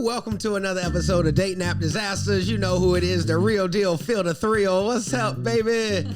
Welcome to another episode of Date Nap Disasters. You know who it is, the real deal, Phil the Thrill. What's up, baby?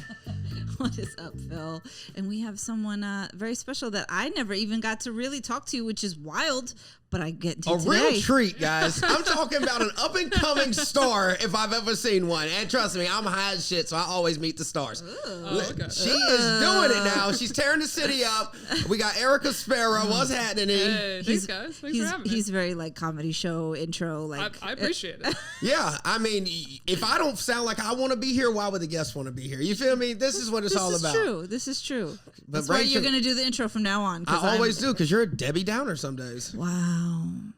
What is up, Phil? And we have someone very special that I never even got to really talk to, which is wild, but I get to today. Real treat, guys. I'm talking about an up-and-coming star if I've ever seen one. And trust me, I'm high as shit, so I always meet the stars. Okay. She is doing it now. She's tearing the city up. We got Erica Spera. What's happening? Hey, thanks, guys. Thanks for having me. He's very like comedy show intro. Like I appreciate it. Yeah, I mean, if I don't sound like I want to be here, why would the guests want to be here? You feel me? This is what it's all about. This is true. But That's why you're going to do the intro from now on. I always do, because you're a Debbie Downer some days. Wow.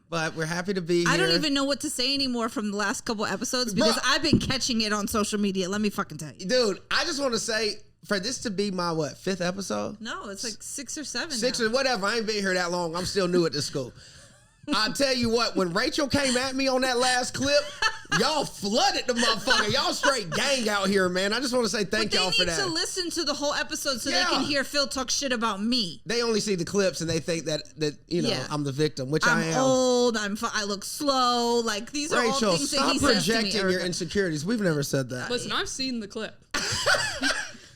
But we're happy to be here. I don't even know what to say anymore from the last couple episodes because I've been catching it on social media. Let me fucking tell you. Dude, I just want to say, for this to be my, fifth episode? No, it's like 6 or 7 6 now. or whatever. I ain't been here that long. I'm still new at this school. I tell you what, when Rachel came at me on that last clip, y'all flooded the motherfucker. Y'all straight gang out here, man. I just want to say thank y'all for that. They need to listen to the whole episode so they can hear Phil talk shit about me. They only see the clips and they think that I'm the victim, which I am. I'm old. I look slow. Like these are Rachel, all things that he says to me. stop projecting your insecurities. We've never said that. Listen, I've seen the clip.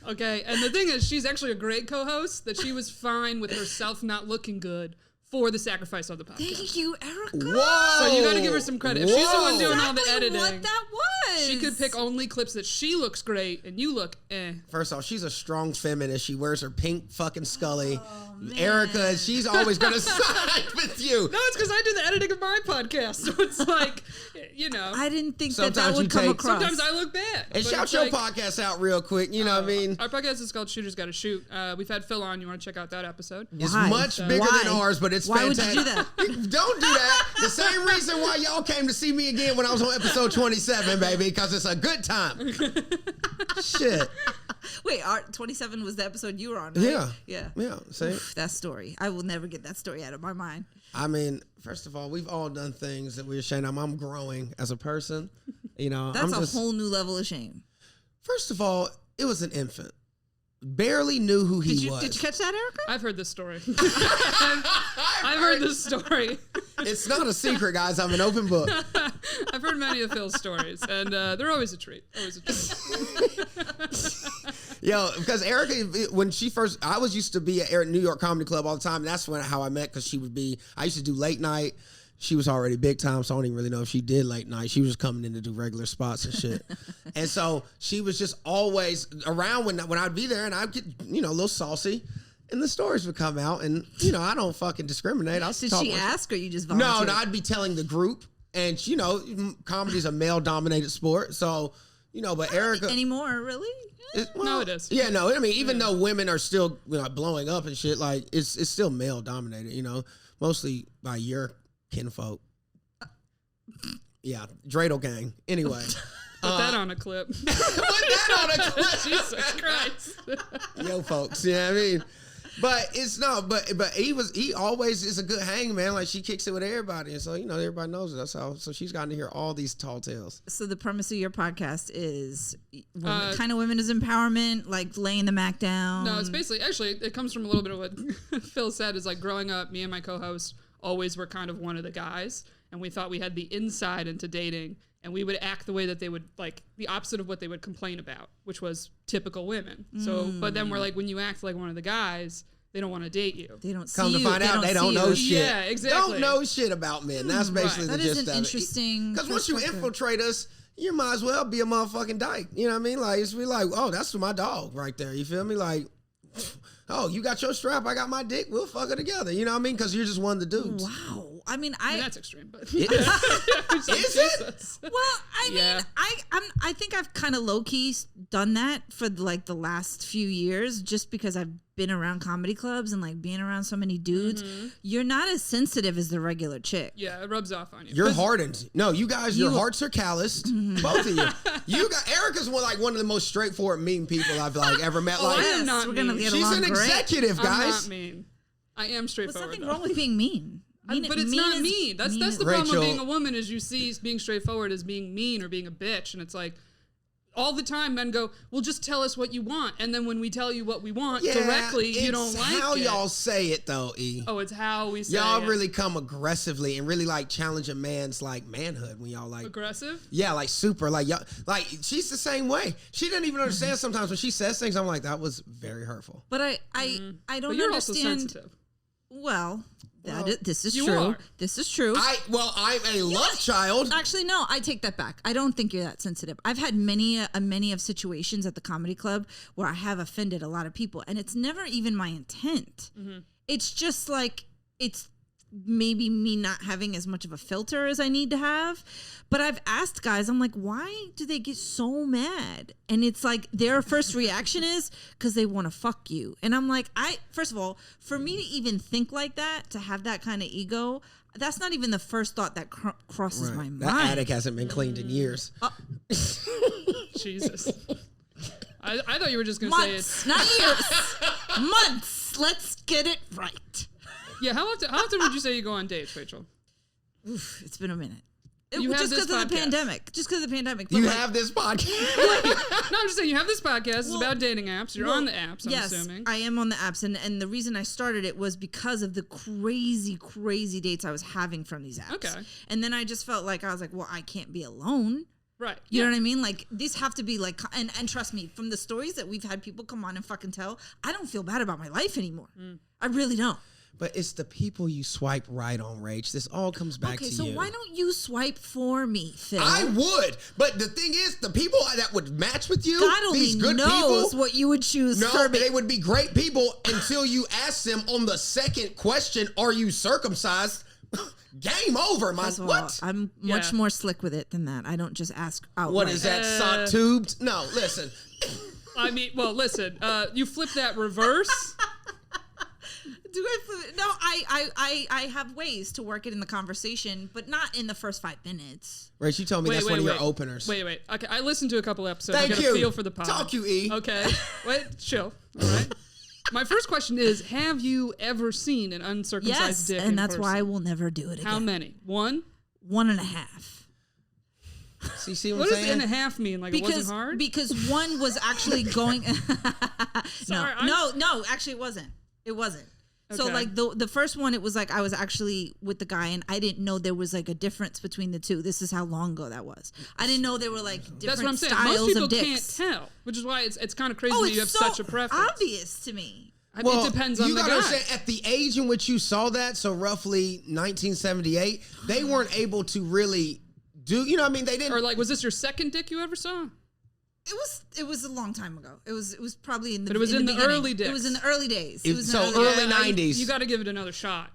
Okay, and the thing is, she's actually a great co-host, that she was fine with herself not looking good for the sacrifice of the podcast. Thank you, Erica. Whoa. So you got to give her some credit. If she's the one doing all the Exactly editing. what that was. She could pick only clips that she looks great and you look eh. First off, she's a strong feminist. She wears her pink fucking Scully. Oh, Erica, she's always going to side with you. No, it's because I do the editing of my podcast. So it's like, I didn't think that Sometimes would come across. sometimes I look bad. And shout your podcast out real quick. You know what I mean? Our podcast is called Shooters Gotta Shoot. We've had Phil on. You want to check out that episode? It's Why? much bigger than ours, but it's Why fantastic. would you do that? Don't do that. The same reason why y'all came to see me again when I was on episode 27, baby, because it's a good time. Shit. Wait, 27 was the episode you were on, right? Yeah. See? Oof, that story. I will never get that story out of my mind. I mean, first of all, we've all done things that we're ashamed of. I'm growing as a person. You know, That's a whole new level of shame. First of all, it was an infant. Barely knew who he was. Did you catch that, Erica? I've heard this story. I've heard this story. It's not a secret, guys. I'm an open book. I've heard many of Phil's stories, and they're always a treat. Always a treat. Yo, because Erica, when she first, I was used to be at New York Comedy Club all the time. And that's how I met, because I used to do late night. She was already big time, so I don't even really know if she did late night. She was just coming in to do regular spots and shit. And so she was just always around when I'd be there, and I'd get, a little saucy. And the stories would come out, and, I don't fucking discriminate. Did she ask, or you just volunteered? No, I'd be telling the group. And, comedy's a male-dominated sport. So, but Erica... Anymore, really? No, it is. Yeah, no, I mean, even though women are still blowing up and shit, like, it's still male-dominated, mostly by your kinfolk. Yeah, Dreidel gang. Anyway. Put that on a clip. Put that on a clip. Jesus Christ. Yo, folks. Yeah, I mean, but it's no, but he always is a good hang, man. Like, she kicks it with everybody, and so everybody knows it. That's how. So she's gotten to hear all these tall tales. So the premise of your podcast is kind of women is empowerment, like laying the Mac down. No, it's basically it comes from a little bit of what Phil said. Is like growing up, me and my co-host always were kind of one of the guys, and we thought we had the inside into dating, and we would act the way that they would, like the opposite of what they would complain about, which was typical women. So, but then we're like, when you act like one of the guys, they don't want to date you. They don't see Come to you. find out, they don't know shit. Yeah, exactly. Don't know shit about men. That's basically the gist of it. That is an interesting. Because once you infiltrate us, you might as well be a motherfucking dyke. You know what I mean? Like, it's like, oh, that's my dog right there. You feel me? Like, oh, you got your strap, I got my dick, we'll fuck it together. You know what I mean? Because you're just one of the dudes. Wow. I mean, that's extreme, but is it? Well, I mean, I think I've kind of low key done that for like the last few years, just because I've been around comedy clubs and like being around so many dudes. Mm-hmm. You're not as sensitive as the regular chick. Yeah, it rubs off on you. You're hardened. No, you guys, your hearts are calloused. Both of you. Erica's one of the most straightforward, mean people I've ever met. I am not mean. She's an executive, guys. I'm not mean. I am straightforward. There's nothing wrong with being mean. But it's not mean. That's the problem with being a woman, is you see being straightforward as being mean or being a bitch, and it's like, all the time men go, well, just tell us what you want. And then when we tell you what we want directly, you don't like it. It's how y'all say it, though, E. Oh, it's how we say y'all it. really come aggressively and really like challenge a man's like manhood when y'all like. Aggressive? Yeah, like super. Like, y'all, like she's the same way. She doesn't even understand sometimes when she says things. I'm like, that was very hurtful. But I don't but you're understand. also sensitive. Well, this is you true. are. This is true. I'm a love child. Actually, no, I take that back. I don't think you're that sensitive. I've had many of situations at the comedy club where I have offended a lot of people, and it's never even my intent. Mm-hmm. It's just like it's maybe me not having as much of a filter as I need to have. But I've asked guys, I'm like, why do they get so mad? And it's like their first reaction is because they want to fuck you. And I'm like, first of all, for me to even think like that, to have that kind of ego, that's not even the first thought that crosses my mind. That attic hasn't been cleaned in years. Jesus. I thought you were just going to say months, not years. Months. Let's get it right. Yeah, how often would you say you go on dates, Rachel? Oof, it's been a minute. Just because of the pandemic. Just because of the pandemic. You have this podcast. No, I'm just saying you have this podcast. It's about dating apps. You're on the apps, I'm assuming. I am on the apps. And the reason I started it was because of the crazy, crazy dates I was having from these apps. Okay. And then I just felt like, I was like, well, I can't be alone. Right. You know what I mean? Like, these have to be like, and trust me, from the stories that we've had people come on and fucking tell, I don't feel bad about my life anymore. I really don't. But it's the people you swipe right on, Rach. This all comes back to you. Okay, so why don't you swipe for me, Phil? I would. But the thing is, the people that would match with you, God only these good knows people, what you would choose for me. they would be great people until you ask them on the second question, are you circumcised? Game over, man. What? I'm much more slick with it than that. I don't just ask outright. What is that, sock tubed? No, listen. I mean, well, listen, you flip that reverse. Do I flip it? No, I have ways to work it in the conversation, but not in the first 5 minutes. Rach, you told me that's one of your openers. Wait. Okay, I listened to a couple episodes. Thank I get you. a feel for the pod. Talk you, E. Okay. Wait, chill. All right. My first question is, have you ever seen an uncircumcised dick and that's person? why I will never do it again. How many? 1? 1.5. See what What I'm does saying? 1.5 mean? Like it wasn't hard? Because one was actually going... Sorry, no, actually it wasn't. It wasn't. So Okay. like the first one, it was like I was actually with the guy and I didn't know there was like a difference between the two. This is how long ago that was. I didn't know there were like different That's what I'm saying. styles Most people of dicks. can't tell, which is why it's kind of crazy Oh, that you have it's so such a preference. obvious to me. I mean, it depends on the gotta guy. understand, at the age in which you saw that, so roughly 1978, they weren't able to really do, you know what I mean? They didn't. Or like, was this your second dick you ever saw? It was a long time ago. It was probably in the But it was in the beginning. early days. It was in the early days. It was in So the early early days. 90s. You got to give it another shot.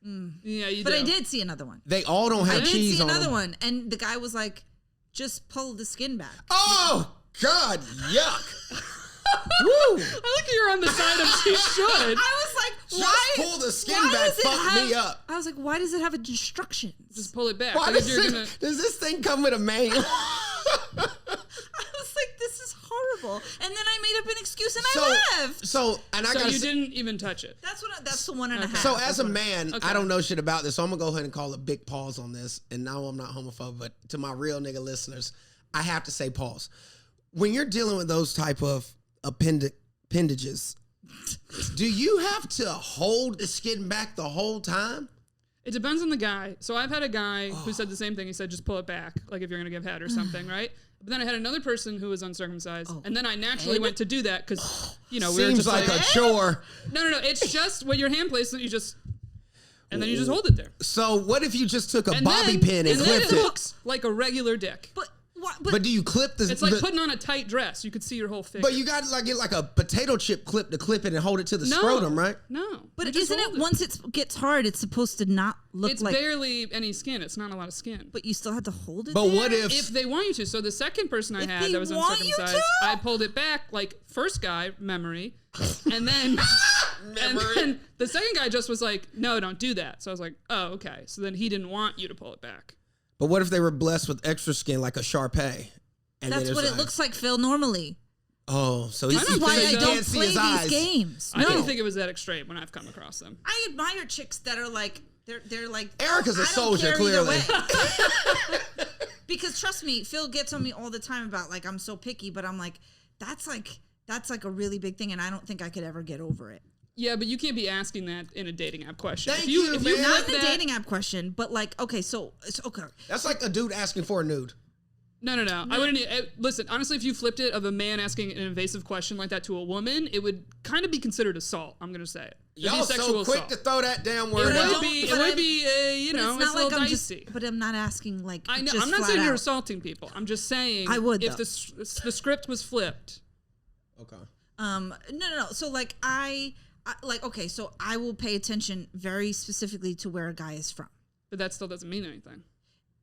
Yeah, you But do. I did see another one. They all don't I have did cheese see on another them. one, and the guy was like, "Just pull the skin back." Oh, God, yuck. Woo. I like you're on the side of she should. I was like, Just "Why pull the skin why back, does it fuck me up." I was like, "Why does it have instructions?" Just pull it back. Why Like if does, you're this, gonna, does this thing come with a manual? I was like, "This is horrible," and then I made up an excuse and I left. So I so gotta you say, didn't even touch it. That's the 1.5. So as a man, Okay. I don't know shit about this, so I'm gonna go ahead and call a big pause on this. And now I'm not homophobic, but to my real nigga listeners, I have to say pause. When you're dealing with those type of appendages, do you have to hold the skin back the whole time? It depends on the guy. So I've had a guy who said the same thing. He said, just pull it back, like if you're going to give head or something, right? But then I had another person who was uncircumcised. And then I naturally went to do that because, you know, we were Seems just like a chore. No. It's just with your hand placed and you just, and then you just hold it there. So what if you just took a And bobby then, pin and then clipped it it? looks like a regular dick. But do you clip the? It's like putting on a tight dress. You could see your whole figure. But you got to like get like a potato chip clip to clip it and hold it to the scrotum, right? No. But You just isn't hold it once it gets hard, it's supposed to not look It's like? barely any skin. It's not a lot of skin. But you still have to hold it. But there? what If they want you to. So the second person I If had they that was want you uncircumcised, to? I pulled it back like first guy memory, and then and Memory. then the second guy just was like, no, don't do that. So I was like, oh, okay. So then he didn't want you to pull it back. But what if they were blessed with extra skin like a Shar-Pei? And That's then what it's it looks like, Phil. Normally, Oh, so this is why I you don't can't see play his these eyes. games. I No, didn't think it was that extreme when I've come across them. I admire chicks that are like they're like Erica's a I don't soldier, care either clearly. way. Because trust me, Phil gets on me all the time about like I'm so picky, but I'm like, that's like a really big thing, and I don't think I could ever get over it. Yeah, but you can't be asking that in a dating app question. Thank you, man. Not in a dating app question, but like, okay, so it's okay. That's like a dude asking for a nude. No. I wouldn't. Listen, honestly, if you flipped it of a man asking an invasive question like that to a woman, it would kind of be considered assault. I'm gonna say it. Y'all so quick to throw that damn word out. It would be, it's not like I'm dicey. But I'm not asking like. I know. Just I'm not flat saying out. you're assaulting people. I'm just saying I would if the script was flipped. Okay. No. So like okay, so I will pay attention very specifically to where a guy is from. But that still doesn't mean anything.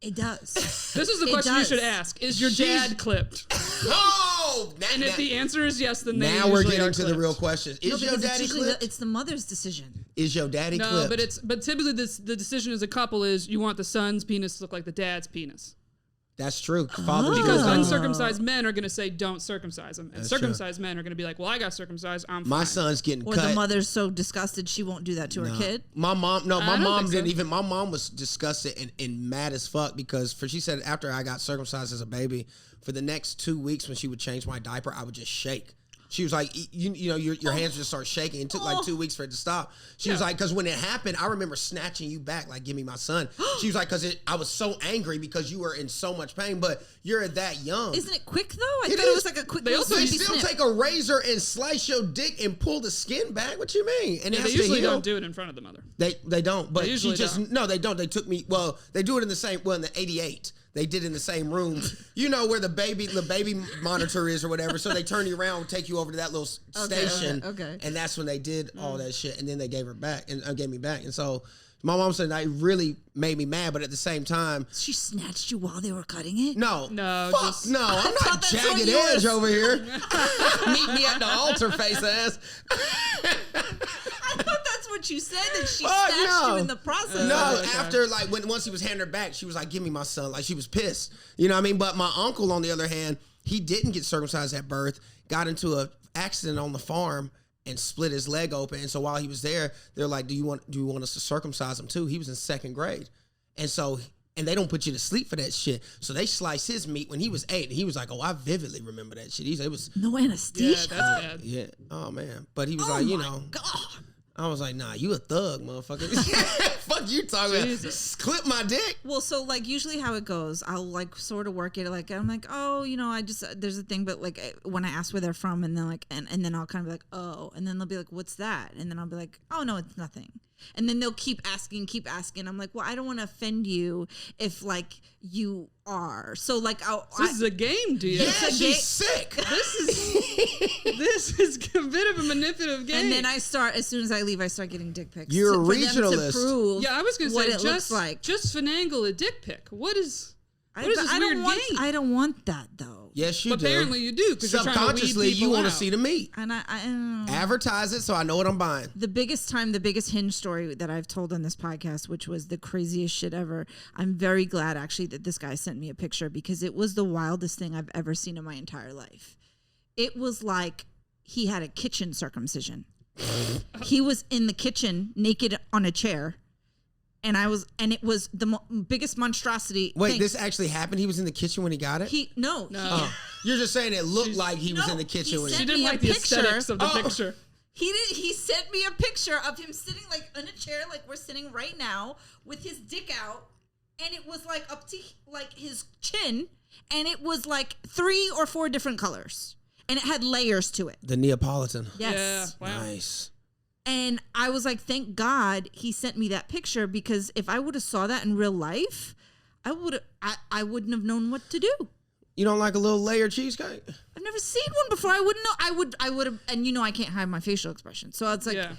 It does. This is the question you should ask. Is your dad clipped? Oh! And if the answer is yes, then they now we're usually getting to clipped. the real question. Is your daddy clipped? It's the mother's decision. Is your daddy clipped? No, but typically the decision as a couple is you want the son's penis to look like the dad's penis. That's true. Fathers Because do. uncircumcised men are going to say don't circumcise them. And That's circumcised men are going to be like, well, I got circumcised, I'm fine. My son's getting Or cut. the mother's so disgusted she won't do that to her kid. My mom, no, my I don't mom think didn't so. even. My mom was disgusted and mad as fuck because she said after I got circumcised as a baby, for the next 2 weeks when she would change my diaper, I would just shake. She was like, you know, your hands just start shaking. It took like 2 weeks for it to stop. She was like, because when it happened, I remember snatching you back, like, give me my son. She was like, because I was so angry because you were in so much pain, but you're that young. Isn't it quick though? I thought is. it was like a quick. They also They baby still snip. take a razor and slice your dick and pull the skin back. What you mean? And Yeah, they usually don't do it in front of the mother. They don't. But They she usually just don't. no, they don't. They took me. Well, they do it in the same. Well, in the '88, they did in the same room. You know where the baby monitor is or whatever. So they turn you around, take you over to that little station. Okay. And that's when they did all that shit. And then they gave her back and gave me back. And so my mom said that really made me mad. But at the same time, She snatched you while they were cutting it. no, No, fuck just- no. I'm thought not that's jagged what you were edge over here. Meet me at the altar, face ass. I thought that's what you said. That she Oh, snatched no. you in the process. No, okay. after like once he was handing her back, she was like, "Give me my son." Like she was pissed, you know what I mean? But my uncle, on the other hand, he didn't get circumcised at birth. Got into a accident on the farm and split his leg open. And so while he was there, they're like, "Do you want us to circumcise him too?" He was in 2nd grade, and so. And they don't put you to sleep for that shit. So they sliced his meat when he was 8. And he was like, "Oh, I vividly remember that shit." He said it was, No Yeah, anesthesia. that's bad. yeah, oh man. But he was Oh like, you my know. God. I was like, "Nah, you a thug, motherfucker." Fuck you talking Jesus. about. Clip my dick. Well, so like usually how it goes, I'll like sort of work it. Like I'm like, oh, you know, I just there's a thing, but like when I ask where they're from, and then like and then I'll kind of be like, oh, and then they'll be like, what's that? And then I'll be like, oh no, it's nothing. And then they'll keep asking. I'm like, well, I don't want to offend you if like you are. So like, This is a game, dude. Yeah, a she's gay- sick. This is a bit of a manipulative game. and then I start as soon as I leave, I start getting dick pics. You're a for them regionalist. to prove yeah, I was gonna what say it looks like. just finagle a dick pic. What is I this don't weird want, game? I don't want that though. Yes, you But do. apparently you do because you're trying to weed Subconsciously, you people want to out. see the meat. And I Advertise it so I know what I'm buying. the biggest hinge story that I've told on this podcast, which was the craziest shit ever. I'm very glad actually that this guy sent me a picture because it was the wildest thing I've ever seen in my entire life. It was like he had a kitchen circumcision. He was in the kitchen naked on a chair. And it was the biggest monstrosity. Wait, thing. this actually happened? He was in the kitchen when he got it? No. Oh, you're just saying it looked like he was No, in the kitchen he when She sent didn't me a like the picture. aesthetics of the Oh. picture. He sent me a picture of him sitting like in a chair, like we're sitting right now, with his dick out, and it was like up to like his chin, and it was like 3 or 4 different colors, and it had layers to it. The Neapolitan. Yes. Yeah. Wow. Nice. And I was like, thank God he sent me that picture because if I would have saw that in real life, I wouldn't have known what to do. You don't like a little layered cheesecake? I've never seen one before. I wouldn't know. I would have, and you know, I can't hide my facial expression. So it's like, Yeah.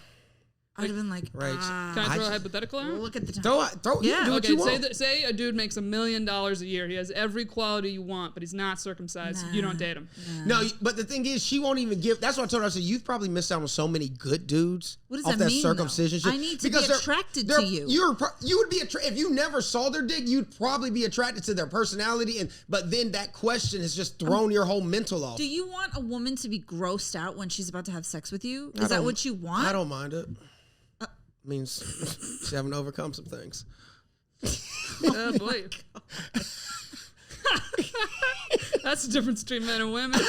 I'd have been like, Right. Can I throw a hypothetical out? look at the time. Throw Yeah. you can do what Okay, you want. say a dude makes $1 million a year. He has every quality you want, but he's not circumcised. You don't date him. No, but the thing is, she won't even give. That's what I told her. I said, you've probably missed out on so many good dudes. What does off that that mean, circumcision though? shit. I need to Because be attracted to you. You would be if you never saw their dick, you'd probably be attracted to their personality. But then that question has just thrown your whole mental off. Do you want a woman to be grossed out when she's about to have sex with you? I Is that don't- what you want? I don't mind it. Means she having to overcome some things. Oh boy. That's the difference between men and women.